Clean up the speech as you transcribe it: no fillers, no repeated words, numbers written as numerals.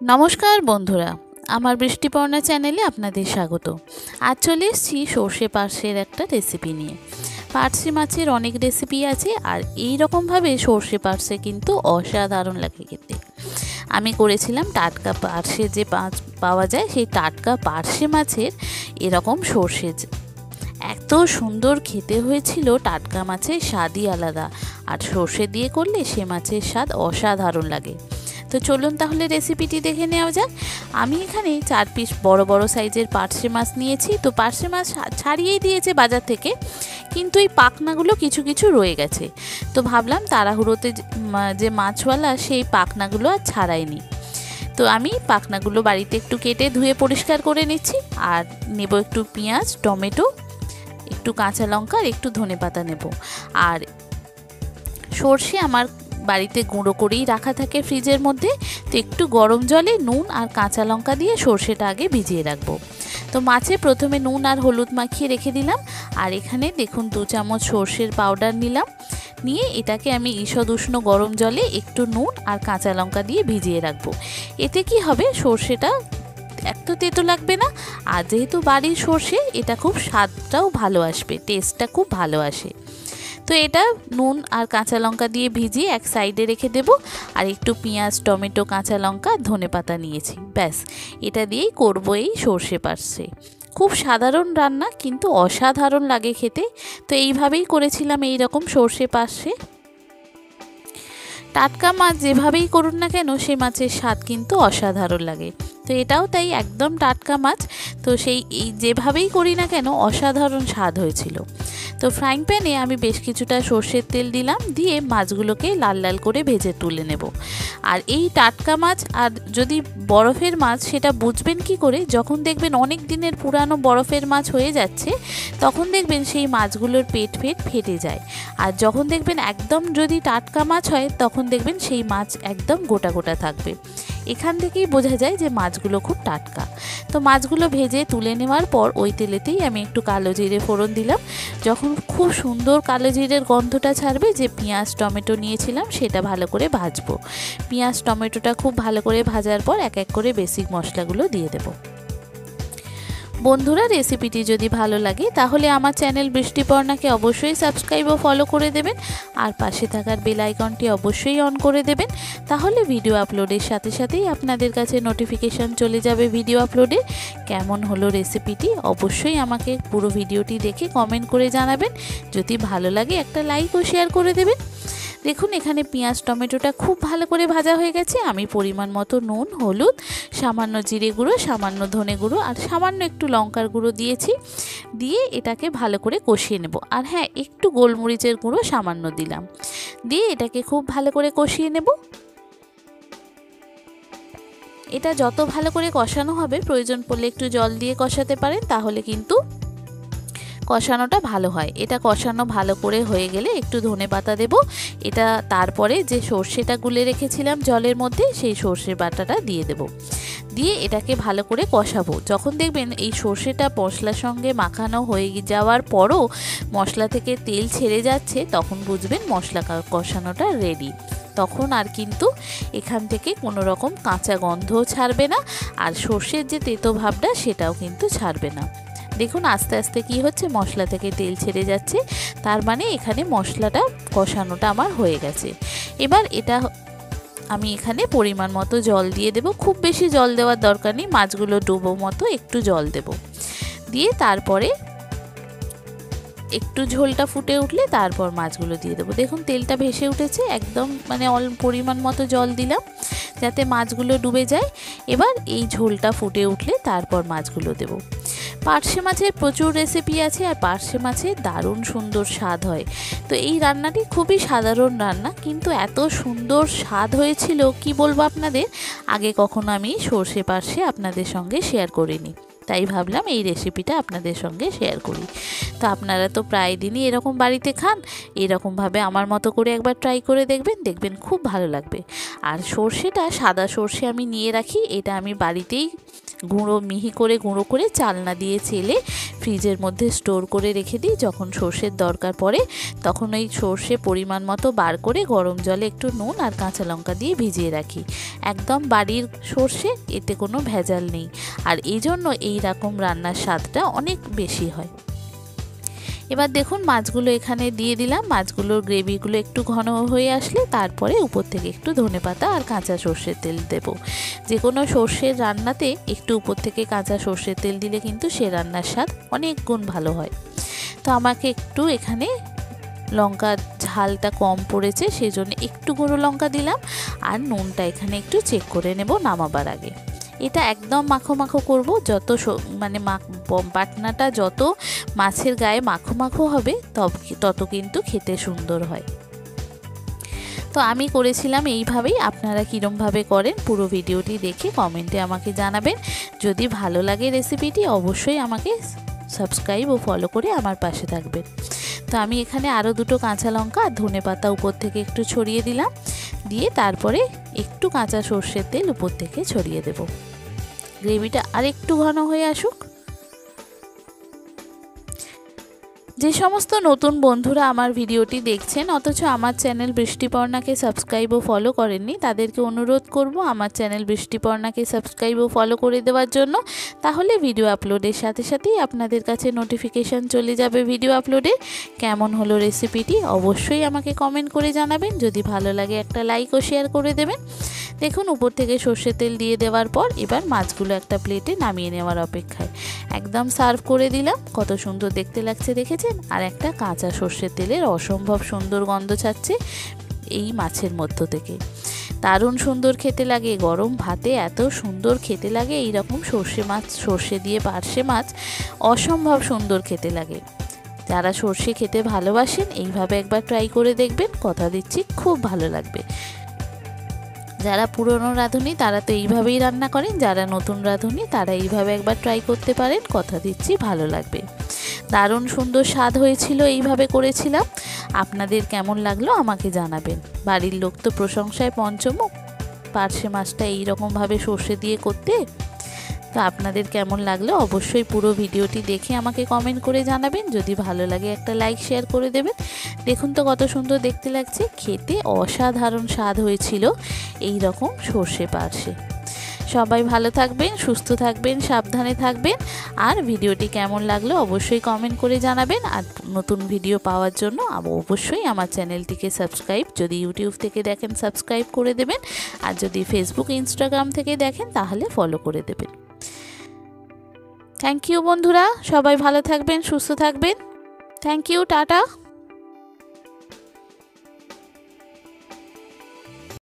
নমস্কার বন্ধুরা, আমার বৃষ্টিপর্ণা চ্যানেলে আপনাদের স্বাগত। আজ চলে এসেছি সর্ষে পার্শ্বের একটা রেসিপি নিয়ে। পার্শে মাছের অনেক রেসিপি আছে, আর এই রকমভাবে সর্ষে পার্শে কিন্তু অসাধারণ লাগে খেতে। আমি করেছিলাম টাটকা পার্শে যে মাছ পাওয়া যায়, সেই টাটকা পার্শে মাছের এরকম সর্ষে। এত সুন্দর খেতে হয়েছিল, টাটকা মাছের স্বাদই আলাদা, আর সর্ষে দিয়ে করলে সে মাছের স্বাদ অসাধারণ লাগে। তো চলুন তাহলে রেসিপিটি দেখে নেওয়া যাক। আমি এখানে 4 পিস বড় বড় সাইজের পার্শে মাছ নিয়েছি। তো পার্শে মাছ ছাড়িয়েই দিয়েছে বাজার থেকে, কিন্তু এই পাখনাগুলো কিছু কিছু রয়ে গেছে। তো ভাবলাম তাড়াহুড়োতে যে মাছওয়ালা সেই পাখনাগুলো আর ছাড়ায়নি। তো আমি পাখনাগুলো বাড়িতে একটু কেটে ধুয়ে পরিষ্কার করে নিচ্ছি। আর নেব একটু পেঁয়াজ, টমেটো, একটু কাঁচা লঙ্কা আর একটু ধনেপাতা নেব। আর সর্ষে আমার বাড়িতে গুঁড়ো করেই রাখা থাকে ফ্রিজের মধ্যে। তো একটু গরম জলে নুন আর কাঁচা লঙ্কা দিয়ে সর্ষেটা আগে ভিজিয়ে রাখবো। তো মাছে প্রথমে নুন আর হলুদ মাখিয়ে রেখে দিলাম। আর এখানে দেখুন 2 চামচ সর্ষের পাউডার নিলাম। নিয়ে এটাকে আমি ঈষৎ উষ্ণ গরম জলে একটু নুন আর কাঁচা লঙ্কা দিয়ে ভিজিয়ে রাখবো। এতে কি হবে, সর্ষেটা এত তেতো লাগবে না। আর যেহেতু বাড়ির সর্ষে, এটা খুব স্বাদটাও ভালো আসবে, টেস্টটা খুব ভালো আসে। তো এটা নুন আর কাঁচা লঙ্কা দিয়ে ভিজিয়ে এক সাইডে রেখে দেব। আর একটু পেঁয়াজ, টমেটো, কাঁচা লঙ্কা, ধনেপাতা নিয়েছি। ব্যাস, এটা দিয়েই করবো এই সর্ষে পার্শে। খুব সাধারণ রান্না, কিন্তু অসাধারণ লাগে খেতে। তো এইভাবেই করেছিলাম এই রকম সর্ষে পার্শে। টাটকা মাছ যেভাবেই করুন না কেন, সে মাছের স্বাদ কিন্তু অসাধারণ লাগে। তো এটাও তাই, একদম টাটকা মাছ। তো এই যেভাবেই করি না কেন, অসাধারণ স্বাদ হয়েছিল। তো ফ্রাইং প্যানে আমি বেশ কিছুটা সর্ষের তেল দিলাম, দিয়ে মাছগুলোকে লাল লাল করে ভেজে তুলে নেব। আর এই টাটকা মাছ আর যদি বরফের মাছ, সেটা বুঝবেন কি করে, যখন দেখবেন অনেক দিনের পুরানো বরফের মাছ হয়ে যাচ্ছে, তখন দেখবেন সেই মাছগুলোর পেট ফেটে যায়। আর যখন দেখবেন একদম যদি টাটকা মাছ হয়, তখন দেখবেন সেই মাছ একদম গোটা গোটা থাকবে। এখান থেকেই বোঝা যায় যে মাছগুলো খুব টাটকা। তো মাছগুলো ভেজে তুলে নেওয়ার পর ওই তেলেতেই আমি একটু কালো জিরে ফোড়ন দিলাম। যখন খুব সুন্দর কালো জিরের গন্ধটা ছাড়বে, যে পেঁয়াজ টমেটো নিয়েছিলাম সেটা ভালো করে ভাজবো। পেঁয়াজ টমেটোটা খুব ভালো করে ভাজার পর এক এক করে বেসিক মশলাগুলো দিয়ে দেবো। বন্ধুরা, রেসিপিটি যদি ভালো লাগে তাহলে আমার চ্যানেল বৃষ্টিপর্ণাকে অবশ্যই সাবস্ক্রাইব ও ফলো করে দেবেন। আর পাশে থাকার বেল আইকনটি অবশ্যই অন করে দেবেন। তাহলে ভিডিও আপলোডের সাথে সাথেই আপনাদের কাছে নোটিফিকেশান চলে যাবে ভিডিও আপলোডে। কেমন হলো রেসিপিটি অবশ্যই আমাকে পুরো ভিডিওটি দেখে কমেন্ট করে জানাবেন। যদি ভালো লাগে একটা লাইক ও শেয়ার করে দেবেন। দেখুন এখানে পেঁয়াজ টমেটোটা খুব ভালো করে ভাজা হয়ে গেছে। আমি পরিমাণ মতো নুন, হলুদ, সামান্য জিরে গুঁড়ো, সামান্য ধনে গুঁড়ো আর সামান্য একটু লঙ্কার গুঁড়ো দিয়েছি। দিয়ে এটাকে ভালো করে কষিয়ে নেব। আর হ্যাঁ, একটু গোলমরিচের গুঁড়ো সামান্য দিলাম। দিয়ে এটাকে খুব ভালো করে কষিয়ে নেব। এটা যত ভালো করে কষানো হবে, প্রয়োজন পড়লে একটু জল দিয়ে কষাতে পারেন, তাহলে কিন্তু কষানোটা ভালো হয়। এটা কষানো ভালো করে হয়ে গেলে একটু ধনেপাতা দেব। এটা তারপরে যে সর্ষেটা গুলে রেখেছিলাম জলের মধ্যে, সেই সর্ষের বাটাটা দিয়ে দেব। দিয়ে এটাকে ভালো করে কষাবো। যখন দেখবেন এই সর্ষেটা মশলার সঙ্গে মাখানো হয়ে যাওয়ার পরও মশলা থেকে তেল ছেড়ে যাচ্ছে, তখন বুঝবেন মশলা কষানোটা রেডি। তখন আর কিন্তু এখান থেকে কোনো রকম কাঁচা গন্ধও ছাড়বে না, আর সর্ষের যে তেতো ভাবটা সেটাও কিন্তু ছাড়বে না। দেখুন আস্তে আস্তে কি হচ্ছে, মশলা থেকে তেল ছেড়ে যাচ্ছে। তার মানে এখানে মশলাটা কষানোটা আমার হয়ে গেছে। এবার এটা আমি এখানে পরিমাণ মতো জল দিয়ে দেব। খুব বেশি জল দেওয়ার দরকার নেই, মাছগুলো ডুবো মতো একটু জল দেব। দিয়ে তারপরে একটু ঝোলটা ফুটে উঠলে তারপর মাছগুলো দিয়ে দেবো। দেখুন তেলটা ভেসে উঠেছে, একদম মানে পরিমাণ মতো জল দিলাম যাতে মাছগুলো ডুবে যায়। এবার এই ঝোলটা ফুটে উঠলে তারপর মাছগুলো দেব। পার্শে মাছের প্রচুর রেসিপি আছে, আর পার্শে মাছের দারুণ সুন্দর স্বাদ হয়। তো এই রান্নাটি খুবই সাধারণ রান্না, কিন্তু এত সুন্দর স্বাদ হয়েছিল কি বলবো আপনাদের। আগে কখনো আমি সর্ষে পার্শে আপনাদের সঙ্গে শেয়ার করিনি, তাই ভাবলাম এই রেসিপিটা আপনাদের সঙ্গে শেয়ার করি। তো আপনারা তো প্রায় দিনই এরকম বাড়িতে খান, এরকমভাবে আমার মতো করে একবার ট্রাই করে দেখবেন, দেখবেন খুব ভালো লাগবে। আর সর্ষেটা সাদা সর্ষে আমি নিয়ে রাখি, এটা আমি বাড়িতেই মিহি করে গুঁড়ো করে চালনা দিয়ে চেলে ফ্রিজের মধ্যে স্টোর করে রেখে দিই। যখন সর্ষের দরকার পড়ে তখন ওই সর্ষে পরিমাণ মতো বার করে গরম জলে একটু নুন আর কাঁচা লঙ্কা দিয়ে ভিজিয়ে রাখি। একদম বাড়ির সর্ষে, এতে কোনো ভেজাল নেই, আর এই জন্য এই রকম রান্নার স্বাদটা অনেক বেশি হয়। এবার দেখুন মাছগুলো এখানে দিয়ে দিলাম। মাছগুলোর গ্রেভিগুলো একটু ঘন হয়ে আসলে তারপরে উপর থেকে একটু ধনেপাতা আর কাঁচা সর্ষের তেল দেব। যে কোনো সর্ষের রান্নাতে একটু উপর থেকে কাঁচা সর্ষের তেল দিলে কিন্তু সে রান্নার স্বাদ অনেক গুণ ভালো হয়। তো আমাকে একটু এখানে লঙ্কার ঝালটা কম পড়েছে, সেজন্য একটু গুঁড়ো লঙ্কা দিলাম, আর নুনটা এখানে একটু চেক করে নেব নামাবার আগে। এটা একদম মাখো মাখো করব, যত মানে বাটনাটা যত মাছের গায়ে মাখো মাখো হবে তত কিন্তু খেতে সুন্দর হয়। তো আমি করেছিলাম এইভাবেই, আপনারা কীরমভাবে করেন পুরো ভিডিওটি দেখে কমেন্টে আমাকে জানাবেন। যদি ভালো লাগে রেসিপিটি অবশ্যই আমাকে সাবস্ক্রাইব ও ফলো করে আমার পাশে থাকবেন। তো আমি এখানে আরও দুটো কাঁচা লঙ্কা আর ধনেপাতা উপর থেকে একটু ছড়িয়ে দিলাম, দিয়ে তারপরে একটু কাঁচা সর্ষের তেল উপর থেকে ছড়িয়ে দেব। গ্রেভিটা আর একটু ঘন হয়ে আসুক। যে সমস্ত নতুন বন্ধুরা আমার ভিডিওটি দেখছেন অথচ আমার চ্যানেল বৃষ্টিপর্ণাকে সাবস্ক্রাইব ও ফলো করেননি, তাদেরকে অনুরোধ করব আমার চ্যানেল বৃষ্টিপর্ণাকে সাবস্ক্রাইব ও ফলো করে দেওয়ার জন্য। তাহলে ভিডিও আপলোডের সাথে সাথেই আপনাদের কাছে নোটিফিকেশান চলে যাবে ভিডিও আপলোডে। কেমন হলো রেসিপিটি অবশ্যই আমাকে কমেন্ট করে জানাবেন। যদি ভালো লাগে একটা লাইক ও শেয়ার করে দেবেন। দেখুন উপর থেকে সর্ষের তেল দিয়ে দেওয়ার পর এবার মাছগুলো একটা প্লেটে নামিয়ে নেওয়ার অপেক্ষায়। একদম সার্ভ করে দিলাম। কত সুন্দর দেখতে লাগছে দেখেছেন? আর একটা কাঁচা সর্ষের তেলের অসম্ভব সুন্দর গন্ধ ছাড়ছে এই মাছের মধ্য থেকে। দারুণ সুন্দর খেতে লাগে, গরম ভাতে এত সুন্দর খেতে লাগে। এইরকম সর্ষে দিয়ে পার্শে মাছ অসম্ভব সুন্দর খেতে লাগে। যারা সর্ষে খেতে ভালোবাসেন এইভাবে একবার ট্রাই করে দেখবেন, কথা দিচ্ছি খুব ভালো লাগবে। যারা পুরনো রাঁধুনি তারা তো এইভাবেই রান্না করেন, যারা নতুন রাঁধুনি তারা এইভাবে একবার ট্রাই করতে পারেন, কথা দিচ্ছি ভালো লাগবে। দারুণ সুন্দর স্বাদ হয়েছিল, এইভাবে করেছিলাম। আপনাদের কেমন লাগলো আমাকে জানাবেন। বাড়ির লোক তো প্রশংসায় পঞ্চমুখ পার্শে মাছটা এইরকমভাবে সর্ষে দিয়ে করতে। তো আপনাদের কেমন লাগলো অবশ্যই পুরো ভিডিওটি দেখে আমাকে কমেন্ট করে জানাবেন। যদি ভালো লাগে একটা লাইক শেয়ার করে দেবেন। দেখুন তো কত সুন্দর দেখতে লাগছে, খেতে অসাধারণ স্বাদ হয়েছিল এই রকম সর্ষে পার্শে। সবাই ভালো থাকবেন, সুস্থ থাকবেন, সাবধানে থাকবেন। আর ভিডিওটি কেমন লাগলো অবশ্যই কমেন্ট করে জানাবেন। আর নতুন ভিডিও পাওয়ার জন্য অবশ্যই আমার চ্যানেলটিকে সাবস্ক্রাইব, যদি ইউটিউব থেকে দেখেন সাবস্ক্রাইব করে দেবেন, আর যদি ফেসবুক ইনস্টাগ্রাম থেকে দেখেন তাহলে ফলো করে দেবেন। থ্যাংক ইউ বন্ধুরা, সবাই ভালো থাকবেন, সুস্থ থাকবেন। Thank you, tata.